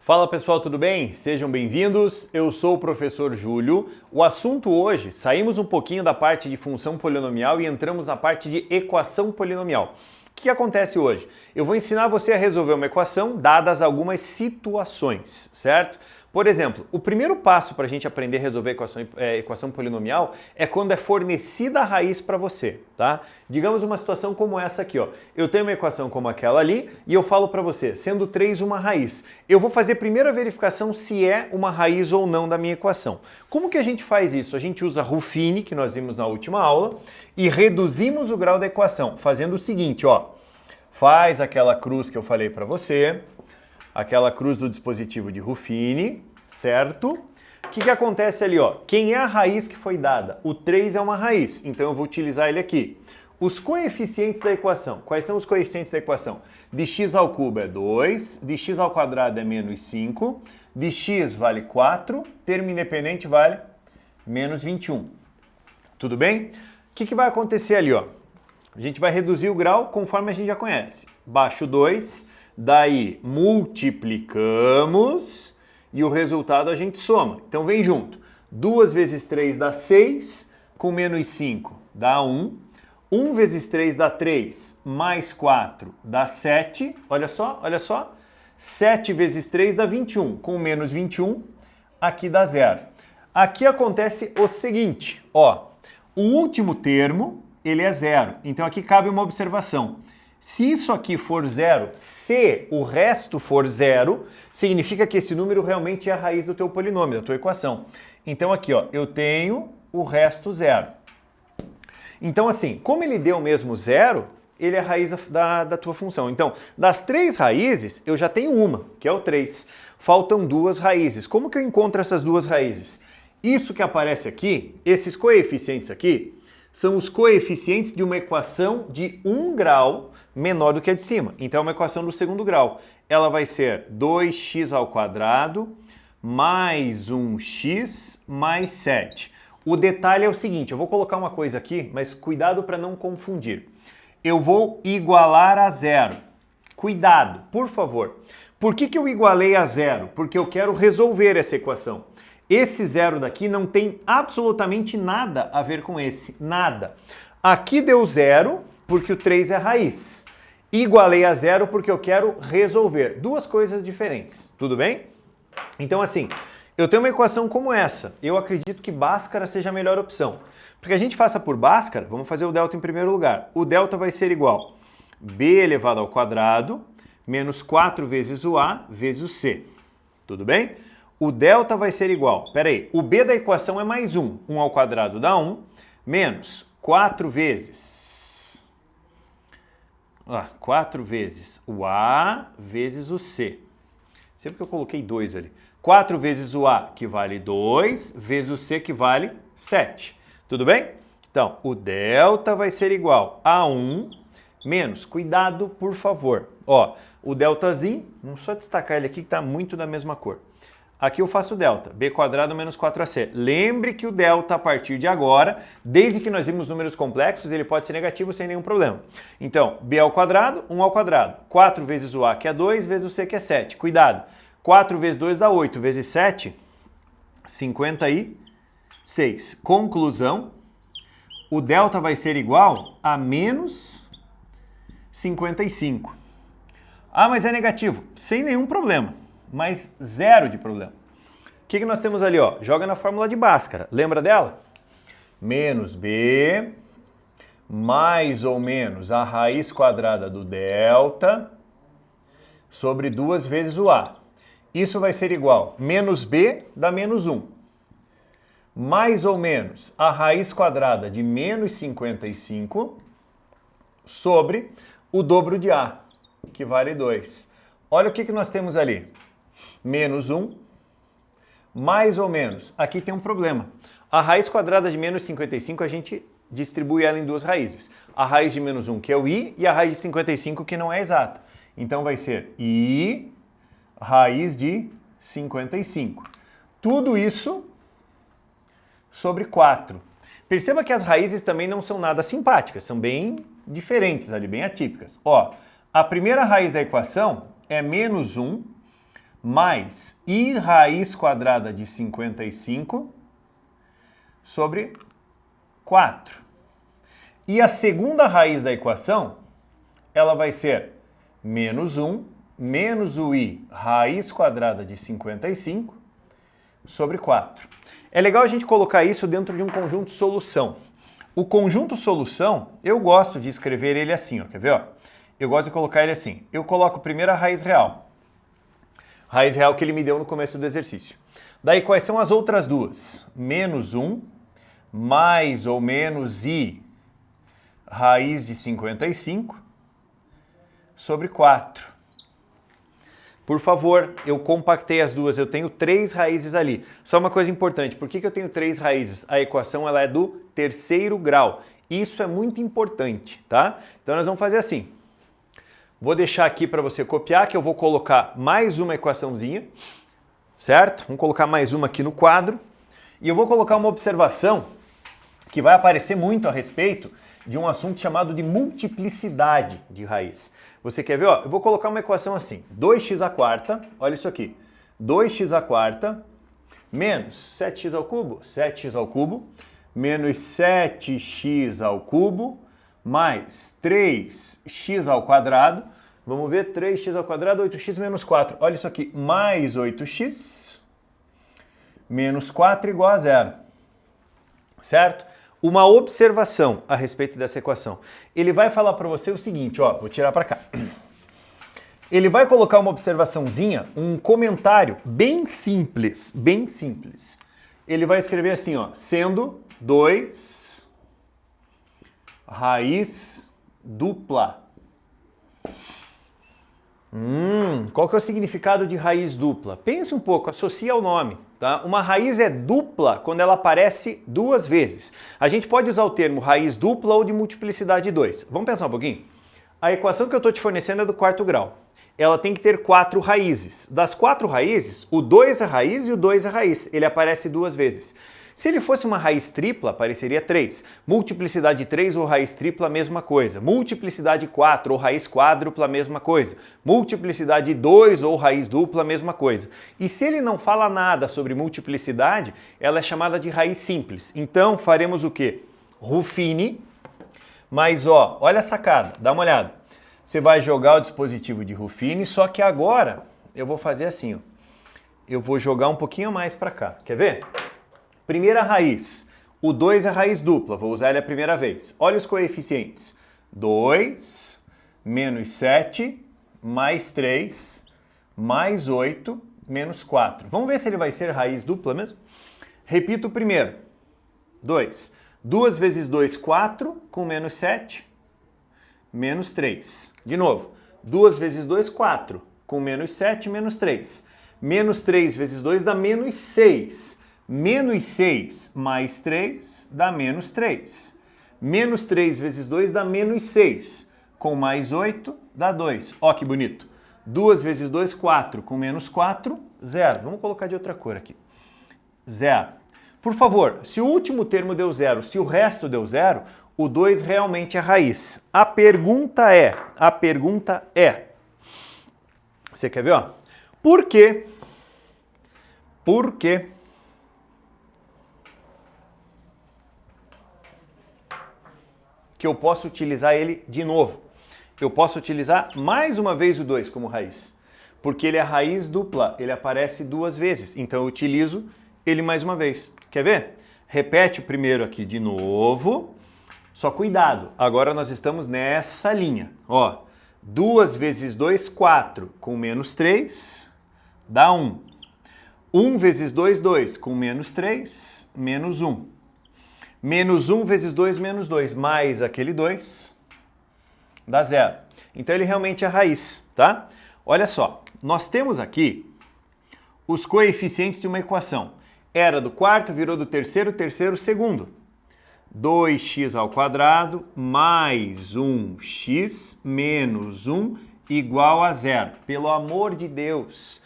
Fala pessoal, tudo bem? Sejam bem-vindos, eu sou o professor Júlio. O assunto hoje, saímos um pouquinho da parte de função polinomial e entramos na parte de equação polinomial. O que acontece hoje? Eu vou ensinar você a resolver uma equação dadas algumas situações, certo? Por exemplo, o primeiro passo para a gente aprender a resolver equação polinomial é quando é fornecida a raiz para você, tá? Digamos uma situação como essa aqui, ó. Eu tenho uma equação como aquela ali e eu falo para você, sendo 3 uma raiz. Eu vou fazer primeiro a verificação se é uma raiz ou não da minha equação. Como que a gente faz isso? A gente usa Ruffini, que nós vimos na última aula, e reduzimos o grau da equação, fazendo o seguinte, ó. Faz aquela cruz que eu falei para você, aquela cruz do dispositivo de Ruffini, certo? O que acontece ali, ó? Quem é a raiz que foi dada? O 3 é uma raiz, então eu vou utilizar ele aqui. Os coeficientes da equação. Quais são os coeficientes da equação? De x ao cubo é 2, de x ao quadrado é menos 5, de x vale 4, termo independente vale menos 21. Tudo bem? O que vai acontecer ali, ó? A gente vai reduzir o grau conforme a gente já conhece. Baixo 2, daí multiplicamos e o resultado a gente soma. Então vem junto. 2 vezes 3 dá 6, com menos 5 dá 1. 1 vezes 3 dá 3, mais 4 dá 7. Olha só, olha só. 7 vezes 3 dá 21, com menos 21 aqui dá 0. Aqui acontece o seguinte, ó. O último termo, ele é 0. Então aqui cabe uma observação. Se isso aqui for 0, se o resto for 0, significa que esse número realmente é a raiz do teu polinômio, da tua equação. Então aqui, ó, eu tenho o resto 0. Então assim, como ele deu mesmo 0, ele é a raiz da tua função. Então, das 3 raízes, eu já tenho uma, que é o 3. Faltam 2 raízes. Como que eu encontro essas 2 raízes? Isso que aparece aqui, esses coeficientes aqui, são os coeficientes de uma equação de 1 grau menor do que a de cima. Então é uma equação do segundo grau. Ela vai ser 2x ao quadrado mais 1x mais 7. O detalhe é o seguinte, eu vou colocar uma coisa aqui, mas cuidado para não confundir. Eu vou igualar a 0. Cuidado, por favor. Por que eu igualei a 0? Porque eu quero resolver essa equação. Esse 0 daqui não tem absolutamente nada a ver com esse, nada. Aqui deu 0 porque o 3 é raiz. Igualei a 0 porque eu quero resolver. Duas coisas diferentes, tudo bem? Então assim, eu tenho uma equação como essa. Eu acredito que Bhaskara seja a melhor opção. Para que a gente faça por Bhaskara, vamos fazer o delta em primeiro lugar. O delta vai ser igual a b elevado ao quadrado menos 4 vezes o a vezes o c. Tudo bem? O delta vai ser igual, peraí, o b da equação é mais 1. 1 ao quadrado dá 1, menos 4 vezes o a vezes o c. Sempre que eu coloquei 2 ali. 4 vezes o a, que vale 2, vezes o c, que vale 7. Tudo bem? Então, o delta vai ser igual a 1 menos, cuidado, por favor. Ó, o deltazinho, vamos só destacar ele aqui que está muito da mesma cor. Aqui eu faço o delta, b quadrado menos 4ac. Lembre que o delta, a partir de agora, desde que nós vimos números complexos, ele pode ser negativo sem nenhum problema. Então, b ao quadrado, 1 ao quadrado. 4 vezes o a, que é 2, vezes o c, que é 7. Cuidado, 4 vezes 2 dá 8, vezes 7, 56. Conclusão, o delta vai ser igual a menos 55. Ah, mas é negativo. Sem nenhum problema. Mas 0 de problema. O que nós temos ali, ó? Joga na fórmula de Bhaskara. Lembra dela? Menos b mais ou menos a raiz quadrada do delta sobre 2 vezes o a. Isso vai ser igual a menos b dá menos 1. Mais ou menos a raiz quadrada de menos 55 sobre o dobro de a, que vale 2. Olha o que nós temos ali. Menos 1, mais ou menos, aqui tem um problema. A raiz quadrada de menos 55, a gente distribui ela em 2 raízes. A raiz de menos 1, que é o i, e a raiz de 55, que não é exata. Então vai ser i raiz de 55. Tudo isso sobre 4. Perceba que as raízes também não são nada simpáticas, são bem diferentes ali, bem atípicas. Ó, a primeira raiz da equação é menos 1 mais I raiz quadrada de 55 sobre 4. E a segunda raiz da equação, ela vai ser menos 1 menos o I raiz quadrada de 55 sobre 4. É legal a gente colocar isso dentro de um conjunto solução. O conjunto solução, eu gosto de escrever ele assim, ó, quer ver? Ó? Eu gosto de colocar ele assim. Eu coloco primeiro a raiz real. Raiz real que ele me deu no começo do exercício. Daí quais são as outras duas? Menos 1 mais ou menos I raiz de 55 sobre 4. Por favor, eu compactei as duas, eu tenho 3 raízes ali. Só uma coisa importante, por que eu tenho 3 raízes? A equação ela é do terceiro grau. Isso é muito importante, tá? Então nós vamos fazer assim. Vou deixar aqui para você copiar, que eu vou colocar mais uma equaçãozinha, certo? Vamos colocar mais uma aqui no quadro. E eu vou colocar uma observação que vai aparecer muito a respeito de um assunto chamado de multiplicidade de raiz. Você quer ver? Ó, eu vou colocar uma equação assim, 2x à quarta, olha isso aqui, 2x à quarta menos 7x ao cubo, 7x ao cubo, menos 7x ao cubo, mais 3x ao quadrado, vamos ver, 3x ao quadrado, 8x menos 4, olha isso aqui, mais 8x menos 4 igual a 0, certo? Uma observação a respeito dessa equação. Ele vai falar para você o seguinte, ó, vou tirar para cá. Ele vai colocar uma observaçãozinha, um comentário bem simples, bem simples. Ele vai escrever assim, ó, sendo 2 raiz dupla. Qual que é o significado de raiz dupla? Pense um pouco, associe ao nome. Tá? Uma raiz é dupla quando ela aparece 2 vezes. A gente pode usar o termo raiz dupla ou de multiplicidade 2. Vamos pensar um pouquinho? A equação que eu estou te fornecendo é do 4º grau. Ela tem que ter 4 raízes. Das 4 raízes, o 2 é raiz e o 2 é raiz. Ele aparece 2 vezes. Se ele fosse uma raiz tripla, apareceria 3. Multiplicidade 3 ou raiz tripla, mesma coisa. Multiplicidade 4 ou raiz quádrupla, mesma coisa. Multiplicidade 2 ou raiz dupla, mesma coisa. E se ele não fala nada sobre multiplicidade, ela é chamada de raiz simples. Então, faremos o quê? Ruffini, mas ó, olha a sacada, dá uma olhada. Você vai jogar o dispositivo de Ruffini, só que agora eu vou fazer assim, ó. Eu vou jogar um pouquinho mais para cá. Quer ver? Primeira raiz, o 2 é raiz dupla, vou usar ele a primeira vez. Olha os coeficientes, 2 menos 7 mais 3 mais 8 menos 4. Vamos ver se ele vai ser raiz dupla mesmo? Repito o primeiro, 2. 2 vezes 2, 4, com menos 7, menos 3. De novo, 2 vezes 2, 4, com menos 7, menos 3. Menos 3 vezes 2 dá menos 6. Menos 6 mais 3 dá menos 3. Menos 3 vezes 2 dá menos 6. Com mais 8 dá 2. Ó que bonito. 2 vezes 2, 4. Com menos 4, 0. Vamos colocar de outra cor aqui. 0. Por favor, se o último termo deu 0, se o resto deu 0, o 2 realmente é raiz. A pergunta é... Você quer ver, ó? Por quê? Por quê? Que eu posso utilizar ele de novo. Eu posso utilizar mais uma vez o 2 como raiz. Porque ele é raiz dupla, ele aparece 2 vezes. Então eu utilizo ele mais uma vez. Quer ver? Repete o primeiro aqui de novo. Só cuidado, agora nós estamos nessa linha. Ó, 2 vezes 2, 4, com menos 3, dá 1. 1 vezes 2, 2, com menos 3, menos 1. Menos 1 vezes 2, menos 2, mais aquele 2, dá 0. Então ele realmente é raiz, tá? Olha só, nós temos aqui os coeficientes de uma equação. Era do quarto, virou do terceiro, terceiro, segundo. 2x ao quadrado mais 1x menos 1 igual a 0. Pelo amor de Deus!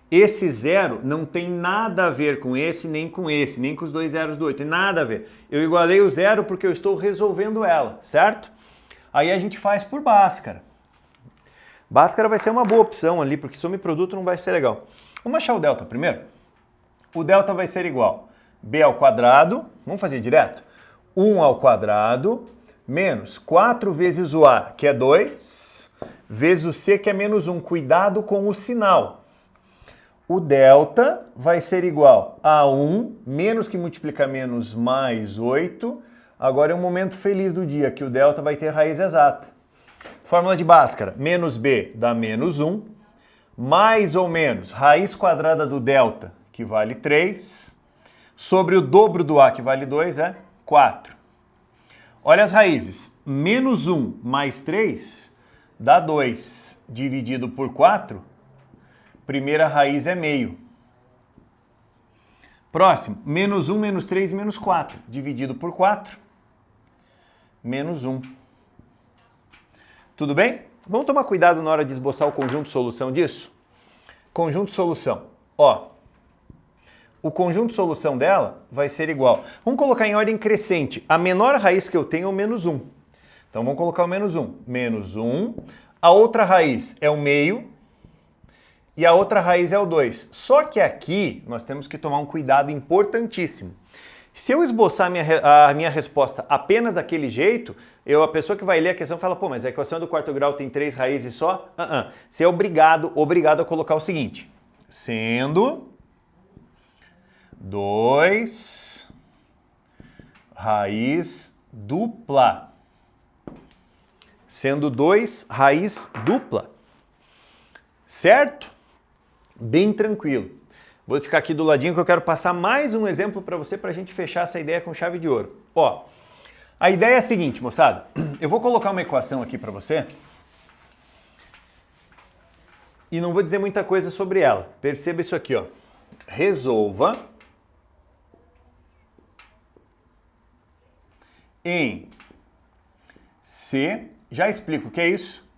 Esse 0 não tem nada a ver com esse, nem com esse, nem com os 2 zeros do 8, tem nada a ver. Eu igualei o 0 porque eu estou resolvendo ela, certo? Aí a gente faz por Bhaskara. Bhaskara vai ser uma boa opção ali, porque some produto não vai ser legal. Vamos achar o delta primeiro? O delta vai ser igual a b ao quadrado, vamos fazer direto? 1 ao quadrado, menos 4 vezes o a, que é 2, vezes o c, que é menos 1. Cuidado com o sinal. O delta vai ser igual a 1, menos que multiplica menos, mais 8. Agora é um momento feliz do dia, que o delta vai ter raiz exata. Fórmula de Bhaskara, menos b dá menos 1, mais ou menos raiz quadrada do delta, que vale 3, sobre o dobro do a, que vale 2, é 4. Olha as raízes, menos 1 mais 3 dá 2, dividido por 4, primeira raiz é meio. Próximo, menos 1, menos 3, menos 4, dividido por 4, menos 1. Tudo bem? Vamos tomar cuidado na hora de esboçar o conjunto de solução disso? Conjunto de solução. Ó, o conjunto de solução dela vai ser igual. Vamos colocar em ordem crescente. A menor raiz que eu tenho é o menos 1. Então vamos colocar o menos 1. Menos 1. A outra raiz é o meio. E a outra raiz é o 2. Só que aqui nós temos que tomar um cuidado importantíssimo. Se eu esboçar a minha resposta apenas daquele jeito, a pessoa que vai ler a questão fala, pô, mas a equação do quarto grau tem 3 raízes só? Você é obrigado a colocar o seguinte. Sendo 2 raiz dupla. Sendo 2 raiz dupla. Certo? Bem tranquilo. Vou ficar aqui do ladinho que eu quero passar mais um exemplo para você para a gente fechar essa ideia com chave de ouro. Ó, a ideia é a seguinte, moçada. Eu vou colocar uma equação aqui para você e não vou dizer muita coisa sobre ela. Perceba isso aqui, ó. Resolva em C, já explico o que é isso,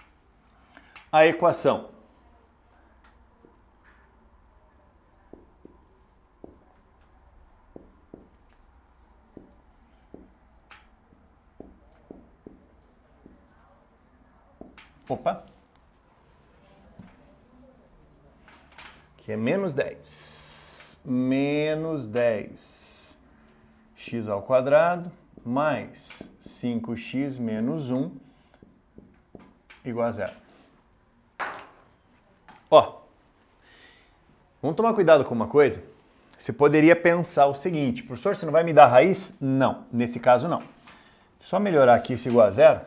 a equação que é menos 10. Menos 10 x ao quadrado mais 5x menos 1 igual a 0. Ó, vamos tomar cuidado com uma coisa. Você poderia pensar o seguinte, professor, você não vai me dar raiz? Não, nesse caso não. Só melhorar aqui isso igual a 0.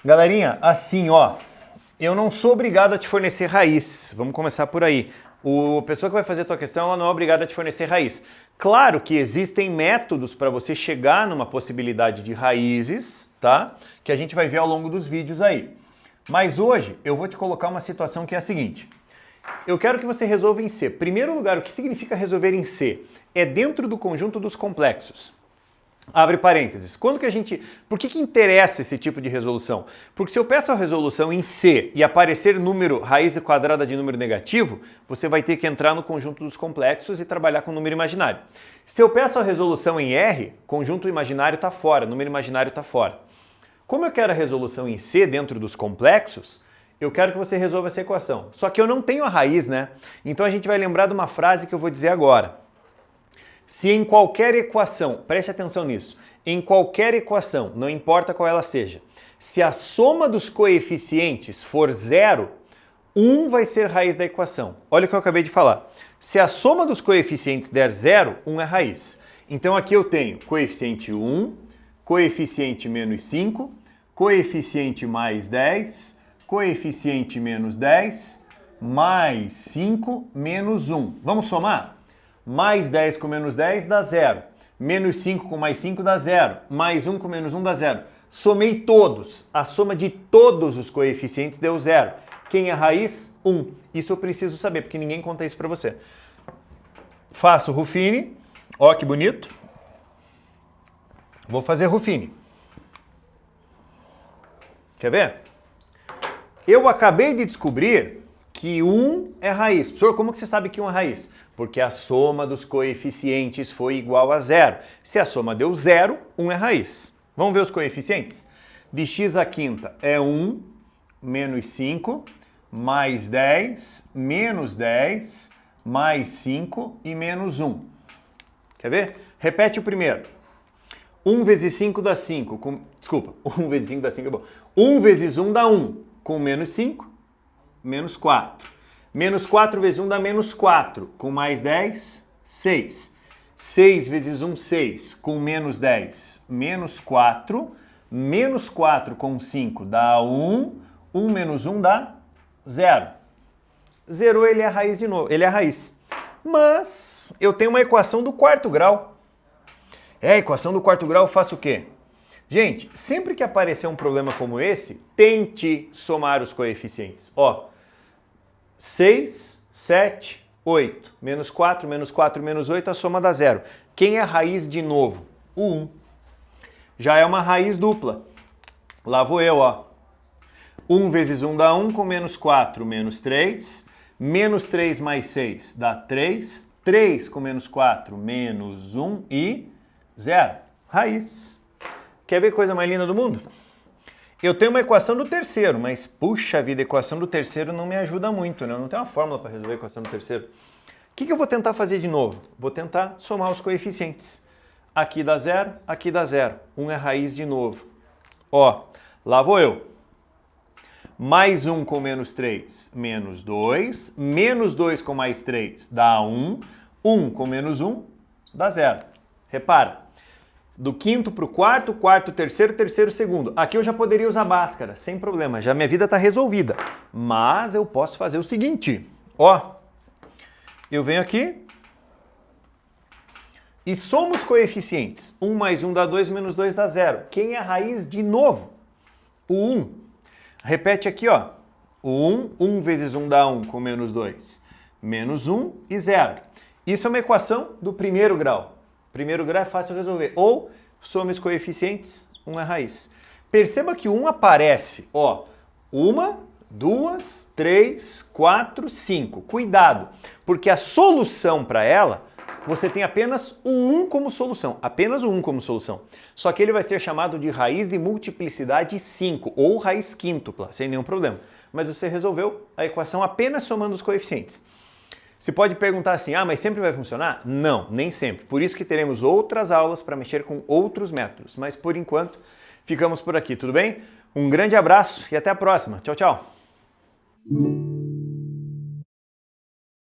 Galerinha, assim, ó, eu não sou obrigado a te fornecer raiz. Vamos começar por aí. A pessoa que vai fazer a tua questão, ela não é obrigada a te fornecer raiz. Claro que existem métodos para você chegar numa possibilidade de raízes, tá? Que a gente vai ver ao longo dos vídeos aí. Mas hoje eu vou te colocar uma situação que é a seguinte. Eu quero que você resolva em C. Primeiro lugar, o que significa resolver em C? É dentro do conjunto dos complexos. Abre parênteses. Por que interessa esse tipo de resolução? Porque se eu peço a resolução em C e aparecer número raiz quadrada de número negativo, você vai ter que entrar no conjunto dos complexos e trabalhar com número imaginário. Se eu peço a resolução em R, conjunto imaginário está fora, número imaginário está fora. Como eu quero a resolução em C dentro dos complexos, eu quero que você resolva essa equação. Só que eu não tenho a raiz, né? Então a gente vai lembrar de uma frase que eu vou dizer agora. Se em qualquer equação, preste atenção nisso, em qualquer equação, não importa qual ela seja, se a soma dos coeficientes for 0, 1 vai ser raiz da equação. Olha o que eu acabei de falar. Se a soma dos coeficientes der 0, 1 é raiz. Então aqui eu tenho coeficiente 1, coeficiente menos 5, coeficiente mais 10, coeficiente menos 10, mais 5, menos 1. Vamos somar? Mais 10 com menos 10 dá 0. Menos 5 com mais 5 dá 0. Mais 1 com menos 1 dá 0. Somei todos. A soma de todos os coeficientes deu 0. Quem é raiz? 1. Isso eu preciso saber, porque ninguém conta isso para você. Faço Ruffini. Ó que bonito. Vou fazer Ruffini. Quer ver? Eu acabei de descobrir que 1 é raiz. Professor, como que você sabe que 1 é raiz? Porque a soma dos coeficientes foi igual a 0. Se a soma deu 0, 1 é raiz. Vamos ver os coeficientes? De x à quinta é 1, menos 5, mais 10, menos 10, mais 5 e menos 1. Quer ver? Repete o primeiro. 1 vezes 5 dá 5. Desculpa, 1 vezes 5 dá 5 é bom. 1 vezes 1 dá 1. Com menos 5, menos 4. Menos 4 vezes 1 dá menos 4. Com mais 10, 6. 6 vezes 1, 6. Com menos 10, menos 4. Menos 4 com 5 dá 1. 1 menos 1 dá 0. Zerou, ele é a raiz de novo. Ele é a raiz. Mas eu tenho uma equação do quarto grau. A equação do quarto grau eu faço o quê? Gente, sempre que aparecer um problema como esse, tente somar os coeficientes. Ó, 6, 7, 8. Menos 4, menos 8, a soma dá 0. Quem é a raiz de novo? O 1. Já é uma raiz dupla. Lá vou eu, ó. 1 vezes 1 dá 1, com menos 4, menos 3. Menos 3 mais 6 dá 3. 3 com menos 4, menos 1 e 0. Raiz. Quer ver coisa mais linda do mundo? Eu tenho uma equação do terceiro, mas puxa vida, a equação do terceiro não me ajuda muito, né? Eu não tenho uma fórmula para resolver a equação do terceiro. O que eu vou tentar fazer de novo? Vou tentar somar os coeficientes. Aqui dá 0, aqui dá 0. 1 é raiz de novo. Ó, lá vou eu. Mais 1 com menos 3, menos 2. Menos 2 com mais 3 dá 1. 1 com menos 1 dá 0. Repara. Do quinto para o quarto, quarto, terceiro, terceiro, segundo. Aqui eu já poderia usar Bhaskara, sem problema. Já minha vida está resolvida. Mas eu posso fazer o seguinte. Ó, eu venho aqui e somo os coeficientes. 1 mais 1 dá 2, menos 2 dá 0. Quem é a raiz de novo? O 1. Repete aqui, ó. O 1, 1 vezes 1 dá 1, com menos 2. Menos 1 e 0. Isso é uma equação do primeiro grau. Primeiro grau é fácil resolver. Ou some os coeficientes, 1 é raiz. Perceba que o 1 aparece, ó, 1, 2, 3, 4, 5. Cuidado, porque a solução para ela, você tem apenas o 1 como solução. Apenas o 1 como solução. Só que ele vai ser chamado de raiz de multiplicidade 5, ou raiz quíntupla, sem nenhum problema. Mas você resolveu a equação apenas somando os coeficientes. Você pode perguntar assim, mas sempre vai funcionar? Não, nem sempre. Por isso que teremos outras aulas para mexer com outros métodos. Mas por enquanto, ficamos por aqui, tudo bem? Um grande abraço e até a próxima. Tchau, tchau!